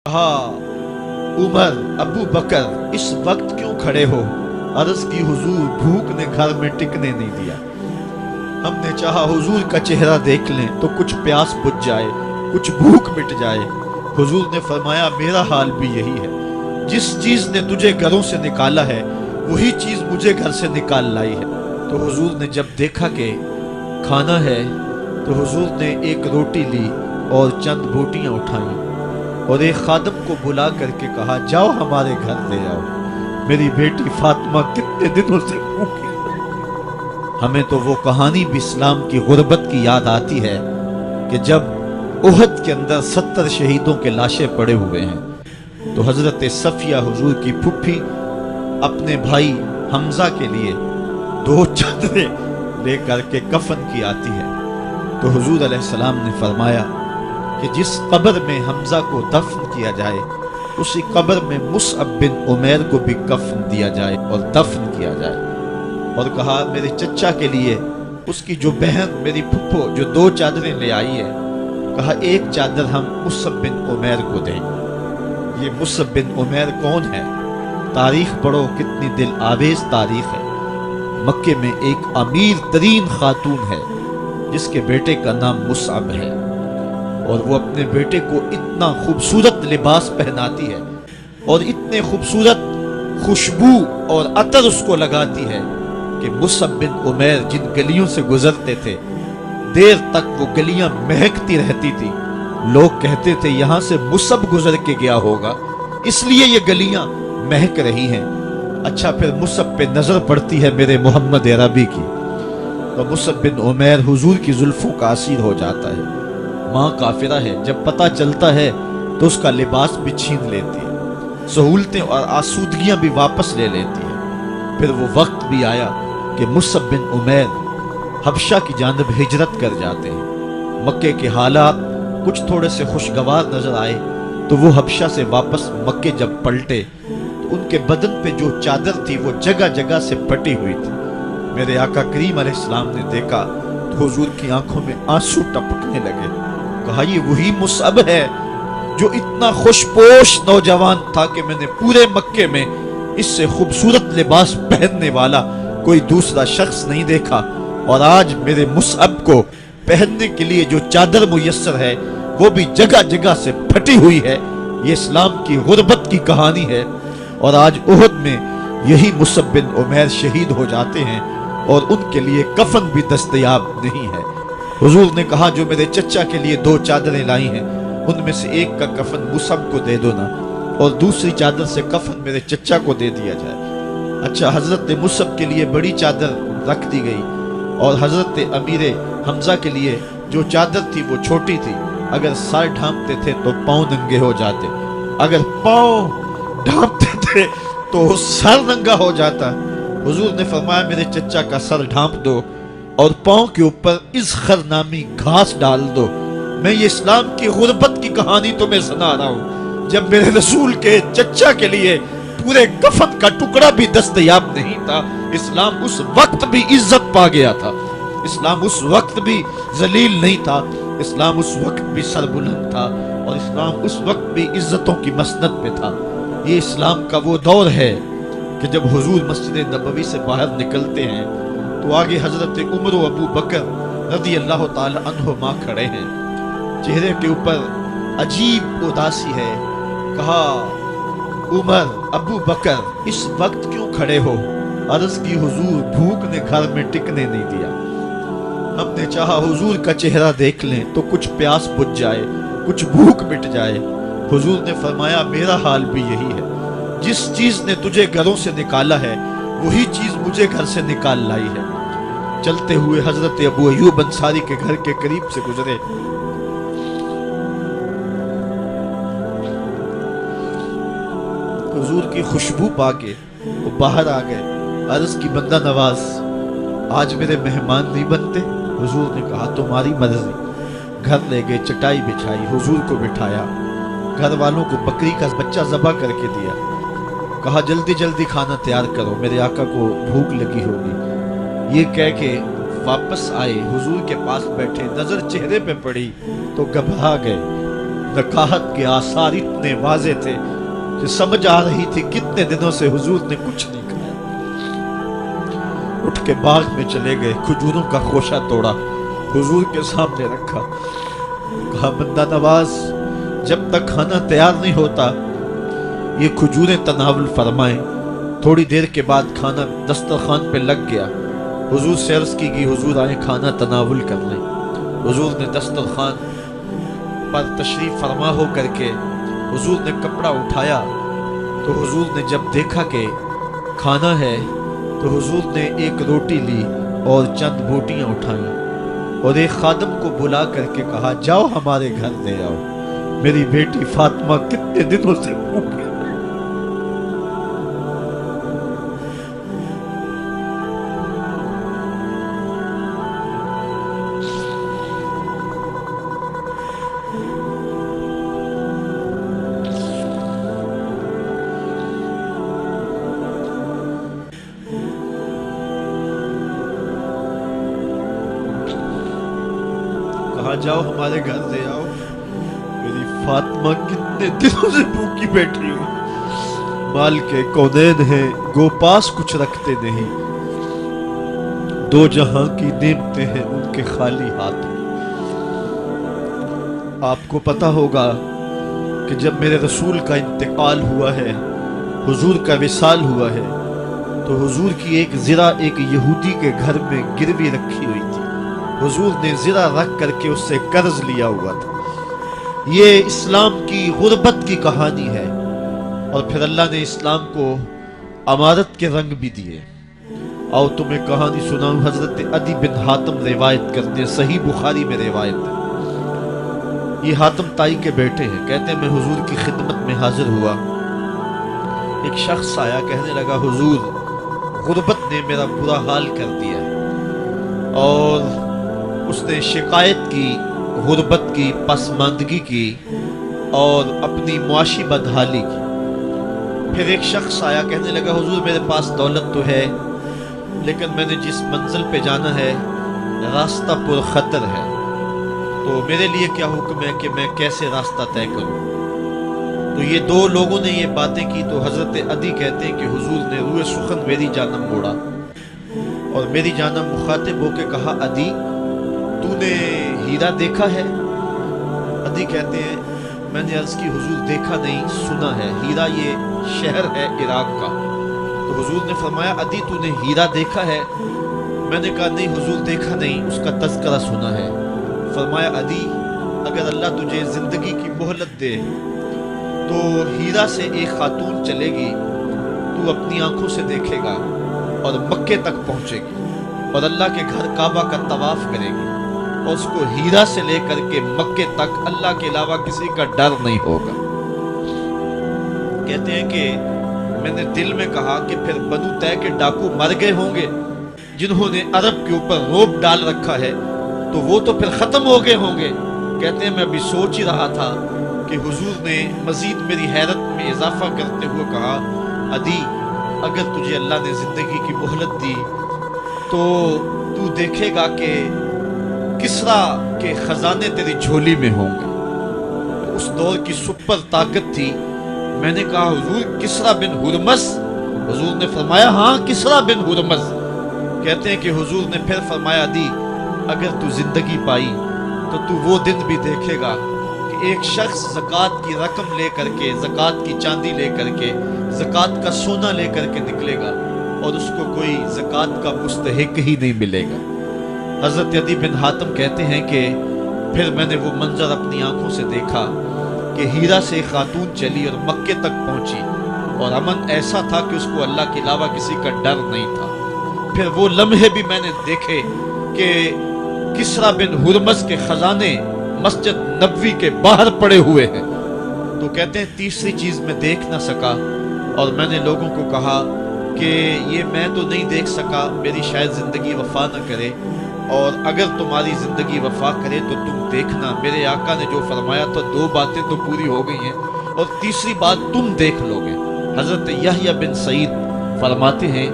کہا عمر ابو بکر اس وقت کیوں کھڑے ہو؟ عرض کی حضور بھوک نے گھر میں ٹکنے نہیں دیا، ہم نے چاہا حضور کا چہرہ دیکھ لیں تو کچھ پیاس بجھ جائے، کچھ بھوک مٹ جائے۔ حضور نے فرمایا میرا حال بھی یہی ہے، جس چیز نے تجھے گھروں سے نکالا ہے وہی چیز مجھے گھر سے نکال لائی ہے۔ تو حضور نے جب دیکھا کہ کھانا ہے تو حضور نے ایک روٹی لی اور چند بوٹیاں اٹھائیں اور ایک خادم کو بلا کر کے کہا جاؤ ہمارے گھر لے آؤ، میری بیٹی فاطمہ کتنے دنوں سے بھوکی۔ ہمیں تو وہ کہانی بھی اسلام کی غربت کی یاد آتی ہے کہ جب احد کے اندر 70 شہیدوں کے لاشیں پڑے ہوئے ہیں تو حضرت صفیہ حضور کی پھپھی اپنے بھائی حمزہ کے لیے 2 چادریں لے کر کے کفن کی آتی ہے، تو حضور علیہ السلام نے فرمایا کہ جس قبر میں حمزہ کو دفن کیا جائے اسی قبر میں مصعب بن عمیر کو بھی کفن دیا جائے اور دفن کیا جائے، اور کہا میرے چچا کے لیے اس کی جو بہن میری پھپھو جو 2 چادریں لے آئی ہے، کہا ایک چادر ہم مصعب بن عمیر کو دیں۔ یہ مصعب بن عمیر کون ہے؟ تاریخ پڑھو، کتنی دل آویز تاریخ ہے۔ مکے میں ایک امیر ترین خاتون ہے جس کے بیٹے کا نام مصعب ہے، اور وہ اپنے بیٹے کو اتنا خوبصورت لباس پہناتی ہے اور اتنے خوبصورت خوشبو اور عطر اس کو لگاتی ہے کہ مصعب بن عمیر جن گلیوں سے گزرتے تھے دیر تک وہ گلیاں مہکتی رہتی تھی، لوگ کہتے تھے یہاں سے مصعب گزر کے گیا ہوگا اس لیے یہ گلیاں مہک رہی ہیں۔ اچھا پھر مصعب پہ نظر پڑتی ہے میرے محمد عربی کی، تو مصعب بن عمیر حضور کی زلفوں کا اسیر ہو جاتا ہے۔ ماں کافرہ ہے، جب پتہ چلتا ہے تو اس کا لباس بھی چھین لیتی ہے، سہولتیں اور آسودگیاں بھی واپس لے لیتی ہے۔ پھر وہ وقت بھی آیا کہ مصعب بن عمیر حبشہ کی جانب ہجرت کر جاتے ہیں۔ مکے کے حالات کچھ تھوڑے سے خوشگوار نظر آئے تو وہ حبشہ سے واپس مکے جب پلٹے تو ان کے بدن پہ جو چادر تھی وہ جگہ جگہ سے پھٹی ہوئی تھی۔ میرے آقا کریم علیہ السلام نے دیکھا تو حضور کی آنکھوں میں آنسو ٹپکنے لگے، کہا یہ وہی مصعب ہے جو اتنا خوش پوش نوجوان تھا کہ میں نے پورے مکے میں اس سے خوبصورت لباس پہننے والا کوئی دوسرا شخص نہیں دیکھا، اور آج میرے مصعب کو پہننے کے لیے جو چادر میسر ہے وہ بھی جگہ جگہ سے پھٹی ہوئی ہے۔ یہ اسلام کی غربت کی کہانی ہے، اور آج احد میں یہی مصعب بن عمیر شہید ہو جاتے ہیں اور ان کے لیے کفن بھی دستیاب نہیں ہے۔ حضور نے کہا جو میرے چچا کے لیے 2 چادریں لائی ہیں ان میں سے ایک کا کفن مصعب کو دے دو نا، اور دوسری چادر سے کفن میرے چچا کو دے دیا جائے۔ اچھا حضرت مصعب کے لیے بڑی چادر رکھ دی گئی، اور حضرت امیر حمزہ کے لیے جو چادر تھی وہ چھوٹی تھی، اگر سر ڈھانپتے تھے تو پاؤں ننگے ہو جاتے، اگر پاؤں ڈھانپتے تھے تو سر ننگا ہو جاتا۔ حضور نے فرمایا میرے چچا کا سر ڈھانپ دو اور پاؤں کے اوپر اذخر نامی گھاس ڈال دو۔ میں یہ اسلام کی غربت کی کہانی تمہیں سنا رہا ہوں، جب میرے رسول کے چچا کے لیے پورے کفن کا ٹکڑا بھی دستیاب نہیں تھا، اسلام اس وقت بھی عزت پا گیا تھا، اسلام اس وقت بھی ذلیل نہیں تھا، اسلام اس وقت بھی سر بلند تھا، اور اسلام اس وقت بھی عزتوں کی مسند پہ تھا۔ یہ اسلام کا وہ دور ہے کہ جب حضور مسجد نبوی سے باہر نکلتے ہیں تو آگے حضرت عمر و ابو بکر رضی اللہ تعالی عنہما کھڑے ہیں، چہرے کے اوپر عجیب اداسی ہے۔ کہا عمر ابو بکر اس وقت کیوں کھڑے ہو؟ عرض کی حضور بھوک نے گھر میں ٹکنے نہیں دیا، ہم نے چاہا حضور کا چہرہ دیکھ لیں تو کچھ پیاس بجھ جائے، کچھ بھوک مٹ جائے۔ حضور نے فرمایا میرا حال بھی یہی ہے، جس چیز نے تجھے گھروں سے نکالا ہے وہی چیز مجھے گھر سے نکال لائی ہے۔ چلتے ہوئے حضرت ابو ایوب انصاری کے گھر کے قریب سے گزرے، حضور کی خوشبو پا کے وہ باہر آ گئے، عرض کی بندہ نواز آج میرے مہمان نہیں بنتے؟ حضور نے کہا تمہاری مرضی۔ گھر لے گئے، چٹائی بچھائی، حضور کو بٹھایا، گھر والوں کو بکری کا بچہ ذبح کر کے دیا، کہا جلدی جلدی کھانا تیار کرو، میرے آقا کو بھوک لگی ہوگی۔ یہ کہہ کے واپس آئے، حضور کے پاس بیٹھے، نظر چہرے پہ پڑی تو گھبرا گئے، نکاحت کے آثار اتنے واضح تھے کہ سمجھ آ رہی تھی کتنے دنوں سے حضور نے کچھ نہیں کھایا۔ اٹھ کے باغ میں چلے گئے، کھجوروں کا خوشہ توڑا، حضور کے سامنے رکھا، کہا بندہ نواز جب تک کھانا تیار نہیں ہوتا یہ کھجوریں تناول فرمائیں۔ تھوڑی دیر کے بعد کھانا دسترخوان پہ لگ گیا، حضور سے عرض کی گئی حضور آئیں کھانا تناول کر لیں۔ حضور نے دسترخوان پر تشریف فرما ہو کر کے حضور نے کپڑا اٹھایا تو حضور نے جب دیکھا کہ کھانا ہے تو حضور نے ایک روٹی لی اور چند بوٹیاں اٹھائیں اور ایک خادم کو بلا کر کے کہا جاؤ ہمارے گھر لے آؤ، میری بیٹی فاطمہ کتنے دنوں سے بھوکی ہے۔ کہا جاؤ ہمارے گھر لے آؤ، میری فاطمہ کتنے دنوں سے بھوکی بیٹھی ہوئی، مال کے کونین ہیں گو پاس کچھ رکھتے نہیں، دو جہاں کی نعمتیں ہیں ان کے خالی ہاتھ میں۔ آپ کو پتہ ہوگا کہ جب میرے رسول کا انتقال ہوا ہے، حضور کا وصال ہوا ہے، تو حضور کی ایک زرہ ایک یہودی کے گھر میں گروی رکھی ہوئی تھی، حضور نے زرہ رکھ کر کے اس سے قرض لیا ہوا تھا۔ یہ اسلام کی غربت کی کہانی ہے، اور پھر اللہ نے اسلام کو امارت کے رنگ بھی دیے۔ آؤ تمہیں کہانی سناؤں، حضرت عدی بن حاتم روایت کرتے ہیں، صحیح بخاری میں روایت ہے۔ یہ حاتم تائی کے بیٹے ہیں، کہتے ہیں میں حضور کی خدمت میں حاضر ہوا، ایک شخص آیا کہنے لگا حضور غربت نے میرا برا حال کر دیا ہے، اور اس نے شکایت کی غربت کی، پسماندگی کی اور اپنی معاشی بدحالی کی۔ پھر ایک شخص آیا کہنے لگا حضور میرے پاس دولت تو ہے لیکن میں نے جس منزل پہ جانا ہے راستہ پر خطر ہے، تو میرے لیے کیا حکم ہے کہ میں کیسے راستہ طے کروں؟ تو یہ دو لوگوں نے یہ باتیں کی تو حضرت عدی کہتے ہیں کہ حضور نے روئے سخن میری جانب موڑا اور میری جانب مخاطب ہو کے کہا عدی تو نے ہیرا دیکھا ہے؟ عدی کہتے ہیں میں نے عرض کی حضور دیکھا نہیں، سنا ہے، ہیرا یہ شہر ہے عراق کا۔ تو حضور نے فرمایا عدی تو نے ہیرا دیکھا ہے؟ میں نے کہا نہیں حضور دیکھا نہیں، اس کا تذکرہ سنا ہے۔ فرمایا عدی اگر اللہ تجھے زندگی کی مہلت دے تو ہیرا سے ایک خاتون چلے گی، تو اپنی آنکھوں سے دیکھے گا اور مکے تک پہنچے گی اور اللہ کے گھر کعبہ کا طواف کرے گی اور اس کو ہیرا سے لے کر کے مکے تک اللہ کے علاوہ کسی کا ڈر نہیں ہوگا۔ کہتے ہیں کہ میں نے دل میں کہا کہ پھر بنو طے کے ڈاکو مر گئے ہوں گے جنہوں نے عرب کے اوپر رعب ڈال رکھا ہے، تو وہ تو پھر ختم ہو گئے ہوں گے۔ کہتے ہیں میں ابھی سوچ ہی رہا تھا کہ حضور نے مزید میری حیرت میں اضافہ کرتے ہوئے کہا عدی اگر تجھے اللہ نے زندگی کی مہلت دی تو تو دیکھے گا کہ کسرا کے خزانے تیری جھولی میں ہوں گے۔ اس دور کی سپر طاقت تھی۔ میں نے کہا حضور کسرا بن ہرمز؟ حضور نے فرمایا ہاں کسرا بن ہرمز۔ کہتے ہیں کہ حضور نے پھر فرمایا عدی اگر تو زندگی پائی تو تو وہ دن بھی دیکھے گا کہ ایک شخص زکوٰۃ کی رقم لے کر کے، زکوٰۃ کی چاندی لے کر کے، زکوٰۃ کا سونا لے کر کے نکلے گا اور اس کو کوئی زکوٰۃ کا مستحق ہی نہیں ملے گا۔ حضرت عدی بن حاتم کہتے ہیں کہ پھر میں نے وہ منظر اپنی آنکھوں سے دیکھا کہ ہیرا سے خاتون چلی اور مکے تک پہنچی اور امن ایسا تھا کہ اس کو اللہ کے علاوہ کسی کا ڈر نہیں تھا۔ پھر وہ لمحے بھی میں نے دیکھے کہ کسرا بن ہرمز کے خزانے مسجد نبوی کے باہر پڑے ہوئے ہیں۔ تو کہتے ہیں تیسری چیز میں دیکھ نہ سکا اور میں نے لوگوں کو کہا کہ یہ میں تو نہیں دیکھ سکا، میری شاید زندگی وفا نہ کرے، اور اگر تمہاری زندگی وفا کرے تو تم دیکھنا میرے آقا نے جو فرمایا تھا دو باتیں تو پوری ہو گئی ہیں اور تیسری بات تم دیکھ لو گے۔ حضرت یحییٰ بن سعید فرماتے ہیں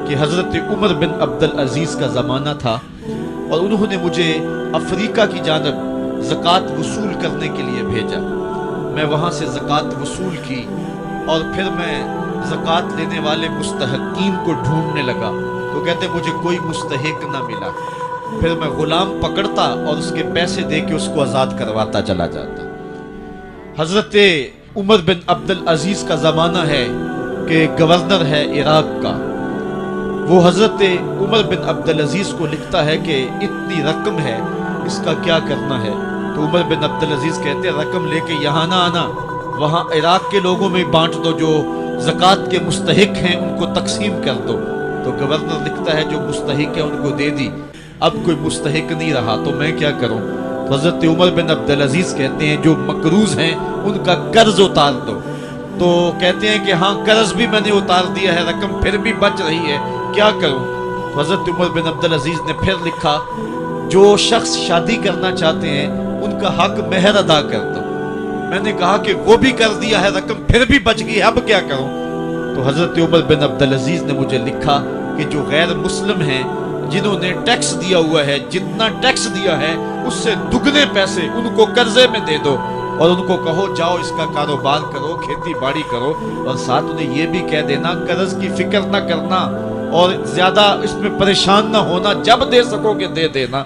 کہ حضرت عمر بن عبدالعزیز کا زمانہ تھا اور انہوں نے مجھے افریقہ کی جانب زکوٰۃ وصول کرنے کے لیے بھیجا۔ میں وہاں سے زکوٰۃ وصول کی اور پھر میں زکوٰۃ لینے والے مستحقین کو ڈھونڈنے لگا تو کہتے مجھے کوئی مستحق نہ ملا. پھر میں غلام پکڑتا اور اس کے پیسے دے کے اس کو آزاد کرواتا چلا جاتا. حضرت عمر بن عبد العزیز کا زمانہ ہے کہ گورنر ہے عراق کا. وہ حضرت عمر بن عبد العزیز کو لکھتا ہے کہ اتنی رقم ہے، اس کا کیا کرنا ہے. تو عمر بن عبد العزیز کہتے ہیں رقم لے کے یہاں نہ آنا، وہاں عراق کے لوگوں میں بانٹ دو، جو زکوٰۃ کے مستحق ہیں ان کو تقسیم کر دو. تو گورنر لکھتا ہے جو مستحق ہے ان کو دے دی، اب کوئی مستحق نہیں رہا تو میں کیا کروں. تو حضرت عمر بن عبد العزیز کہتے ہیں جو مقروض ہیں ان کا قرض اتار دو. تو کہتے ہیں کہ ہاں قرض بھی میں نے اتار دیا ہے، رقم پھر بھی بچ رہی ہے، کیا کروں. تو حضرت عمر بن عبد العزیز نے پھر لکھا جو شخص شادی کرنا چاہتے ہیں ان کا حق مہر ادا کر دو. میں نے کہا کہ وہ بھی کر دیا ہے، رقم پھر بھی بچ گئی، اب کیا کروں. تو حضرت عمر بن عبد العزیز نے مجھے لکھا کہ جو غیر مسلم ہیں جنہوں نے ٹیکس دیا ہوا ہے، جتنا ٹیکس دیا ہے اس سے دگنے پیسے ان کو قرضے میں دے دو اور ان کو کہو جاؤ اس کا کاروبار کرو، کھیتی باڑی کرو، اور ساتھ انہیں یہ بھی کہہ دینا قرض کی فکر نہ کرنا اور زیادہ اس میں پریشان نہ ہونا، جب دے سکو گے دے دینا.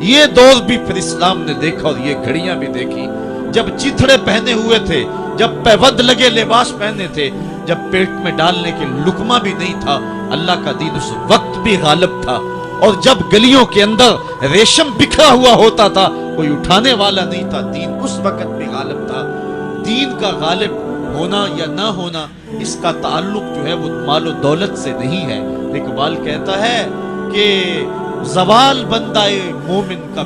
یہ دور بھی پھر اسلام نے دیکھا اور یہ گھڑیاں بھی دیکھی جب چیتھڑے پہنے ہوئے تھے، جب پیبند لگے لباس پہنے تھے، جب پیٹ میں ڈالنے کے لقمہ بھی نہیں تھا. اللہ کا دین اس وقت بھی غالب تھا، اور جب گلیوں کے اندر ریشم بکھرا ہوا ہوتا تھا کوئی اٹھانے والا نہیں تھا، دین اس وقت بھی غالب تھا. دین کا غالب ہونا یا نہ ہونا اس کا تعلق جو ہے وہ مال و دولت سے نہیں ہے. اقبال کہتا ہے کہ زوال بندہ مومن کا